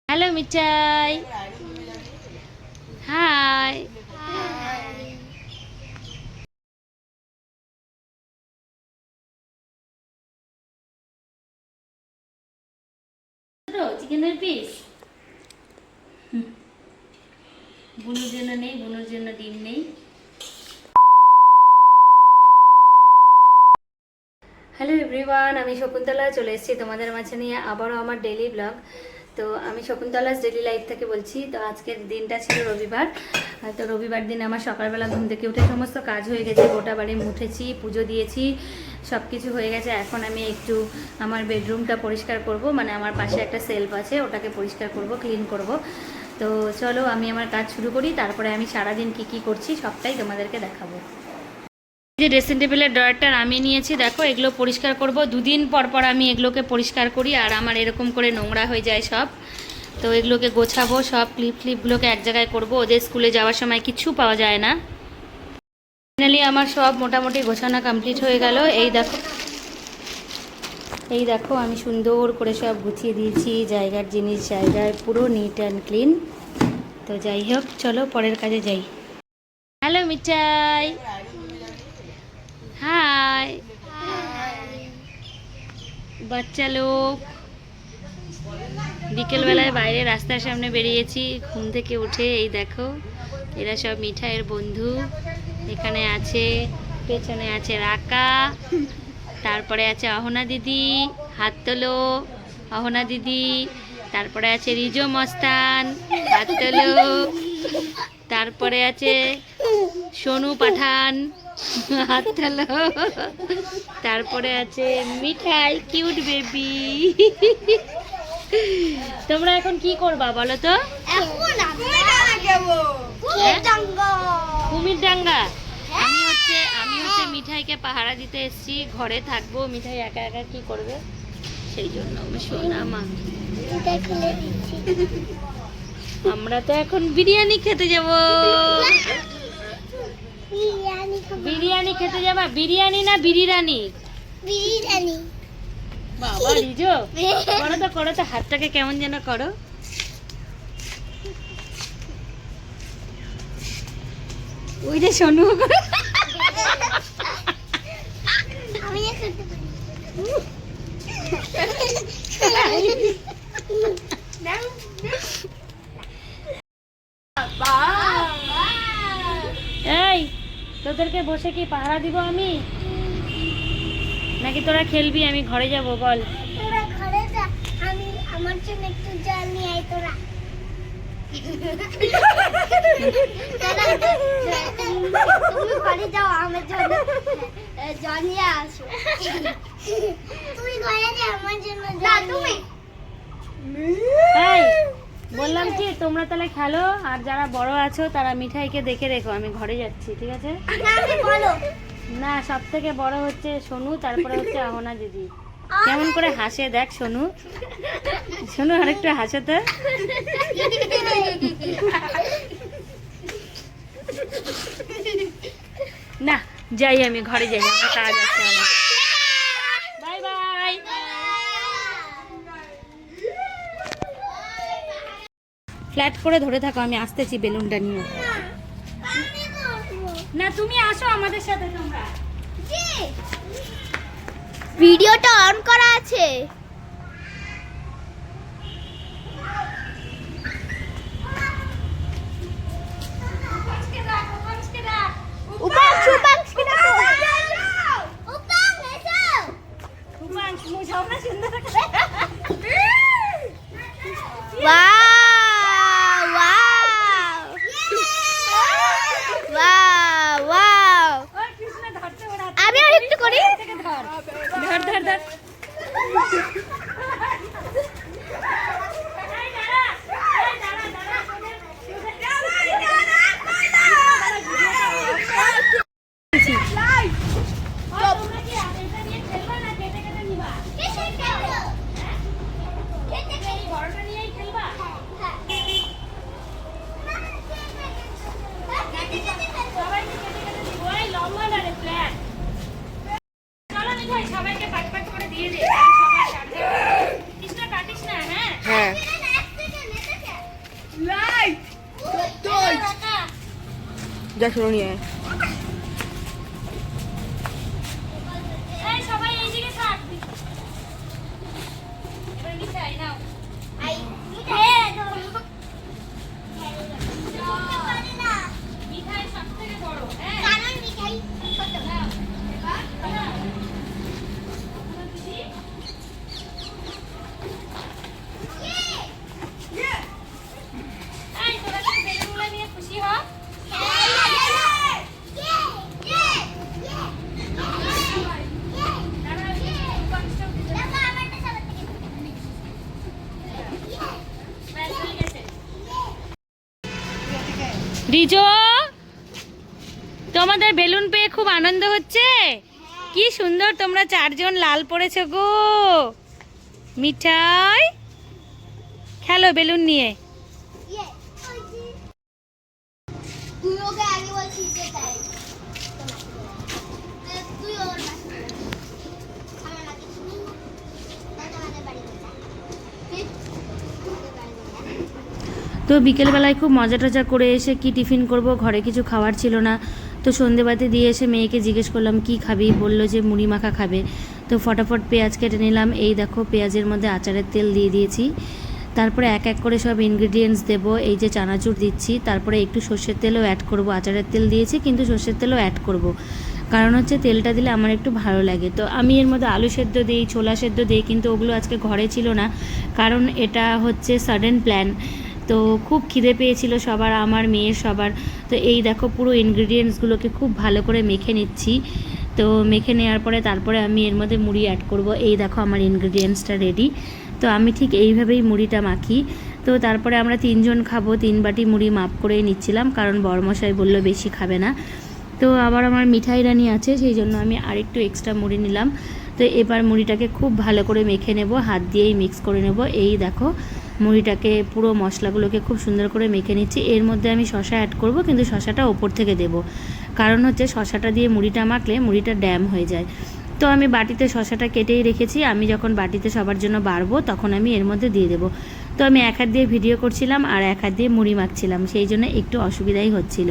Hello মিঠাই, high. চিকেনের piece বুনুর জন্য নেই, বুনুর জন্য ডিম নেই। হ্যালো এভরিওয়ান, আমি শকুন্তলা চলে এসেছি তোমাদের মাঝে নিয়ে আবারও আমার ডেইলি ব্লগ। তো আমি শকুন্তলাস ডেইলি লাইফ থেকে বলছি। তো আজকের দিনটা ছিল রবিবার। তো রবিবার দিন আমার সকালবেলা ঘুম থেকে উঠে সমস্ত কাজ হয়ে গেছে, গোটা বাড়ি মুছেছি, পুজো দিয়েছি, সব কিছু হয়ে গেছে। এখন আমি একটু আমার বেডরুমটা পরিষ্কার করব, মানে আমার পাশে একটা সেলফ আছে, ওটাকে পরিষ্কার করব, ক্লিন করব। তো চলো আমি আমার কাজ শুরু করি, তারপরে আমি সারাদিন কি করছি সবটাই তোমাদেরকে দেখাবো। যে ড্রেসিং টেবিলের ড্রয়ারটা আমি নিয়েছি, দেখো এগুলো পরিষ্কার করব। দুদিন পর পর আমি এগুলোকে পরিষ্কার করি, আর আমার এরকম করে নোংরা হয়ে যায় সব। তো এগুলোকে গোছাবো, সব ক্লিপগুলোকে এক জায়গায় করব। ওদের স্কুলে যাওয়ার সময় কিছু পাওয়া যায় না। ফাইনালি আমার সব মোটামুটি গোছানো কমপ্লিট হয়ে গেল। এই দেখো আমি সুন্দর করে সব গুছিয়ে দিয়েছি, জায়গার জিনিস জায়গায়, পুরো নিট অ্যান্ড ক্লিন। তো যাই হোক, চলো পরের কাজে যাই। হ্যালো মিঠাই, হাই। বাচ্চা লোক, বিকেলবেলায় বাইরে রাস্তার সামনে বেরিয়েছি ঘুম থেকে উঠে। এই দেখো এরা সব মিঠাইয়ের বন্ধু। এখানে আছে, পেছনে আছে রাকা, তারপরে আছে অহনা দিদি, হাত তোলো অহনা দিদি। তারপরে আছে রিজো মস্তান, হাত তোলো। তারপরে আছে সোনু পাঠান, হাত তোলো। তারপরে আছে মিঠাই, কিউট বেবি। তোমরা এখন কি করবা বলো তো? কুমির ডাঙ্গা। আমি হচ্ছে মিঠাইকে পাহারা দিতে এসেছি, ঘরে থাকবো। মিঠাই একা একা কি করবে, সেই জন্য শোনা মা। আমরা তো এখন বিরিয়ানি খেতে যাব। বিরিয়ানি খেতে যাবা? বিরিয়ানি না বিরিয়ানি? বিরিয়ানি। বাবা রিজো, করো তো হাতটাকে কেমন যেন করো। ওই যে সোনু এই তোদেরকে বসে কি পাহারা দিব আমি, নাকি তোরা খেলবি? আমি ঘরে যাব, বল। তোরা ঘরে যা, আমি আমার জন্য একটু জল নিয়ে আয়। তোরা তুমি ঘরে যাও, আমার জন্য জল নিয়ে আসো। তুমি ঘরে যা, আমার জন্য না তুমি। এই বললাম কি, তোমরা তাহলে খেলো, আর যারা বড় আছো তারা মিঠাইকে দেখে রেখো। আমি ঘরে যাচ্ছি, ঠিক আছে? না, সব থেকে বড় হচ্ছে সোনু, তারপরে হচ্ছে অহনা দিদি। কেমন করে হাসে দেখ সোনু। সোনু আরেকটু হাসে তো। না যাই, আমি ঘরে যাই, আমার কাজ আছে অনেক। Bye bye. ফ্ল্যাট করে ধরে থাকো, আমি আসতেছি বেলুনটা নিয়ে। না তুমি আসো আমাদের সাথে। তোমরা ভিডিওটা অন করা আছে। আমি আর একটু করি। ধর ধর ধর। সবাইকে কেটে কেটে দিব। এই লম্বা না, এই সবাইকে পাট পাট করে দিয়ে দে, সবাই চার্জার কৃষ্ণ কাটিস না। হ্যাঁ হ্যাঁ লাইট যা শুনো নিয়ে আয়। এই সবাই এইদিকে থাক। এবার মিঠাই নাও। আই মিঠাই সবথেকে বড়। হ্যাঁ কারণ মিঠাই কত নাও। এবার নাও। এই তোরা কি বেলুনগুলো নিয়ে খুশি হ? তারপর আমি বাক্সটা উঠে যাবো। ব্যাস হয়ে গেছে। রিজো, তোমাদের বেলুন পেয়ে খুব আনন্দ হচ্ছে? কি সুন্দর তোমরা চারজন লাল পড়েছো গো। মিঠাই খেলো বেলুন নিয়ে। তুই ওকে আগে বলছিস যে তাই তুই ওর আমার না কিছু নেই আমাদের বাড়ি তো বিকেলবেলায় খুব মজা টজা করে এসে কি টিফিন করব, ঘরে কিছু খাওয়ার ছিল না। তো সন্ধেবাতি দিয়ে এসে মেয়েকে জিজ্ঞেস করলাম কি খাবি, বললো যে মুড়ি মাখা খাবে। তো ফটাফট পেঁয়াজ কেটে নিলাম। এই দেখো পেঁয়াজের মধ্যে আচারের তেল দিয়ে দিয়েছি। তারপরে এক এক করে সব ইনগ্রিডিয়েন্টস দেবো। এই যে চানাচুর দিচ্ছি, তারপরে একটু সর্ষের তেলও অ্যাড করব। আচারের তেল দিয়েছি কিন্তু সর্ষের তেলও অ্যাড করব, কারণ হচ্ছে তেলটা দিলে আমার একটু ভালো লাগে। তো আমি এর মধ্যে আলু সেদ্ধ দিই, ছোলা সেদ্ধ দিই, কিন্তু ওগুলো আজকে ঘরে ছিল না, কারণ এটা হচ্ছে সাডেন প্ল্যান। তো খুব খিদে পেয়েছিল সবার, আমার মেয়ের সবার। তো এই দেখো পুরো ইনগ্রিডিয়েন্টসগুলোকে খুব ভালো করে মেখে নিচ্ছি। তো মেখে নেওয়ার পরে তারপরে আমি এর মধ্যে মুড়ি অ্যাড করব। এই দেখো আমার ইনগ্রিডিয়েন্টসটা রেডি। তো আমি ঠিক এইভাবেই মুড়িটা মাখি। তো তারপরে আমরা 3 জন খাবো, 3 বাটি মুড়ি মাপ করেই নিচ্ছিলাম, কারণ বড়মশাই বললো বেশি খাবে না। তো আবার আমার মিঠাই রানি আছে, সেই জন্য আমি আরেকটু এক্সট্রা মুড়ি নিলাম। তো এবার মুড়িটাকে খুব ভালো করে মেখে নেব, হাত দিয়েই মিক্স করে নেব। এই দেখো মুড়িটাকে পুরো মশলাগুলোকে খুব সুন্দর করে মেখে নিচ্ছি। এর মধ্যে আমি শসা অ্যাড করব, কিন্তু শসাটা ওপর থেকে দেব, কারণ হচ্ছে শসাটা দিয়ে মুড়িটা মাখলে মুড়িটা ড্যাম হয়ে যায়। তো আমি বাটিতে শসাটা কেটেই রেখেছি, আমি যখন বাটিতে সবার জন্য বাড়বো তখন আমি এর মধ্যে দিয়ে দেবো। তো আমি এক হাত দিয়ে ভিডিও করছিলাম আর এক হাত দিয়ে মুড়ি মাখছিলাম, সেই জন্য একটু অসুবিধাই হচ্ছিল।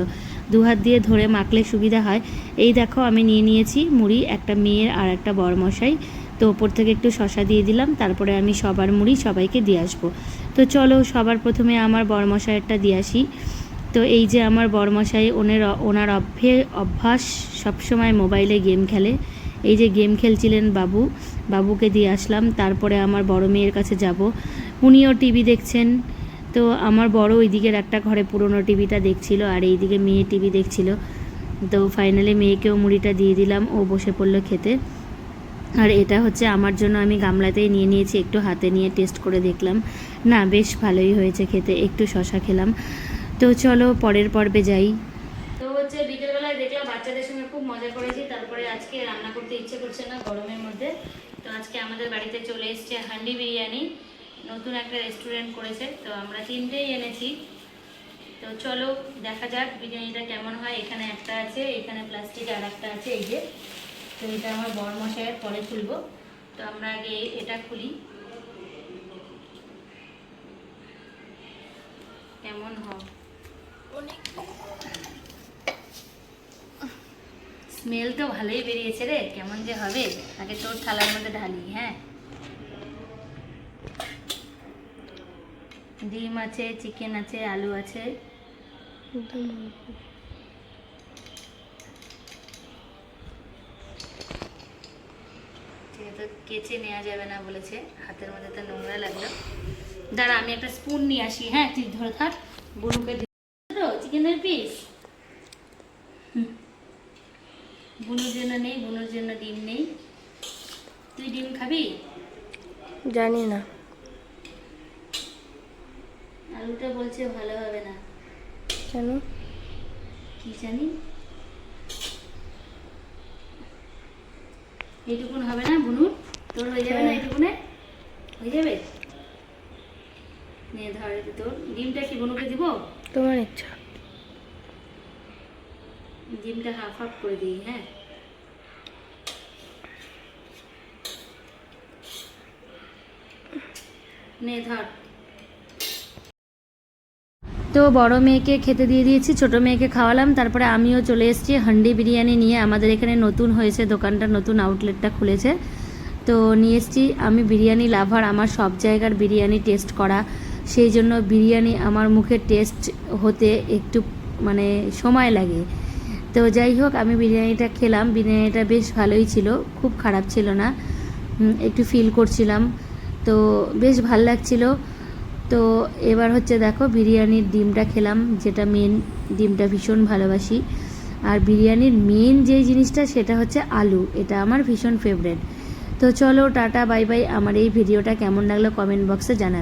2 হাত দিয়ে ধরে মাখলে সুবিধা হয়। এই দেখো আমি নিয়ে নিয়েছি মুড়ি, একটা মেয়ের আর একটা বড়মশাই। তো ওপর থেকে একটু শসা দিয়ে দিলাম, তারপরে আমি সবার মুড়ি সবাইকে দিয়ে আসবো। তো চলো সবার প্রথমে আমার বড়মশাইয়েরটা দিয়ে আসি। তো এই যে আমার বড়মশাই, ওনার অভ্যাস সবসময় মোবাইলে গেম খেলে। এই যে গেম খেলছিলেন বাবুকে দিয়ে আসলাম। তারপরে আমার বড় মেয়ের কাছে যাব, উনিও টিভি দেখছেন। তো আমার বড় ওই দিকের একটা ঘরে পুরনো টিভিটা দেখছিল, আর এই দিকে মেয়ে টিভি দেখছিল। তো ফাইনালি মেয়েকেও মুড়িটা দিয়ে দিলাম, ও বসে পড়লো খেতে। আর এটা হচ্ছে আমার জন্য, আমি গামলাতেই নিয়ে নিয়েছি, একটু হাতে নিয়ে টেস্ট করে দেখলাম, না বেশ ভালোই হয়েছে খেতে। একটু শসা খেলাম। তো চলো পরের পর্বে যাই। তো হচ্ছে বিকেলবেলায় দেখলাম বাচ্চাদের সঙ্গে খুব মজা করেছি। তারপরে আজকে রান্না করতে ইচ্ছে করছে না গরমের মধ্যে। তো আজকে আমাদের বাড়িতে চলে এসছে হান্ডি বিরিয়ানি, নতুন একটা রেস্টুরেন্ট করেছে। তো আমরা 3টেই এনেছি। তো চলো দেখা যাক বিরিয়ানিটা কেমন হয়। এখানে একটা আছে, এখানে প্লাস্টিকে আর একটা আছে, এই যে। তো এটা আমার বড়মশাইয়ের, পরে খুলবো। তো আমরা আগে এটা খুলি, কেমন হয়। স্মেল তো ভালোই বেরিয়েছে রে, কেমন যে হবে। আগে তোর থালার মধ্যে ঢালি। হ্যাঁ, ডিম আছে, চিকেন আছে, আলু আছে। তো কেচে নেওয়া যাবে না বলেছে, হাতের মধ্যে তো নোংরা লাগলো। দাঁড়া আমি একটা স্পুন নিয়ে আসি। হ্যাঁ তুই ধরে থাক। বুনুকে তো চিকেনের পিস, বুনুর জন্য নেই, বুনুর জন্য ডিম নেই। তুই ডিম খাবি? জানি না, আলুটা বলছে ভালো হবে না, কেন কি জানি। এইটুকুন হবে না বুনুর? তোর হয়ে যাবে না এইটুকুনে? হয়ে যাবে? নে ধর, তোর ডিমটা কি বুনুকে দিব? তোমার ইচ্ছা। ডিমটা হাফ হাফ করে দিই। হ্যাঁ নে ধর। তো বড় মেয়েকে খেতে দিয়ে দিয়েছি, ছোট মেয়েকে খাওয়ালাম, তারপরে আমিও চলে এসেছি হান্ডি বিরিয়ানি নিয়ে। আমাদের এখানে নতুন হয়েছে দোকানটা, নতুন আউটলেটটা খুলেছে, তো নিয়ে এসেছি। আমি বিরিয়ানি লাভার, আমার সব জায়গার বিরিয়ানি টেস্ট করা, সেই জন্য বিরিয়ানি আমার মুখে টেস্ট হতে একটু মানে সময় লাগে। তো যাই হোক, আমি বিরিয়ানিটা খেলাম, বিরিয়ানিটা বেশ ভালোই ছিল, খুব খারাপ ছিল না, একটু ফিল করছিলাম, তো বেশ ভাল লাগছিল। তো এবার হচ্ছে দেখো বিরিয়ানির ডিমটা খেলাম, যেটা মেন, ডিমটা ভীষণ ভালোবাসি। আর বিরিয়ানির মেন যে জিনিসটা সেটা হচ্ছে আলু, এটা আমার ভীষণ ফেভারিট। তো চলো টাটা বাই বাই। আমার এই ভিডিওটা কেমন লাগলো কমেন্ট বক্সে জানাবে।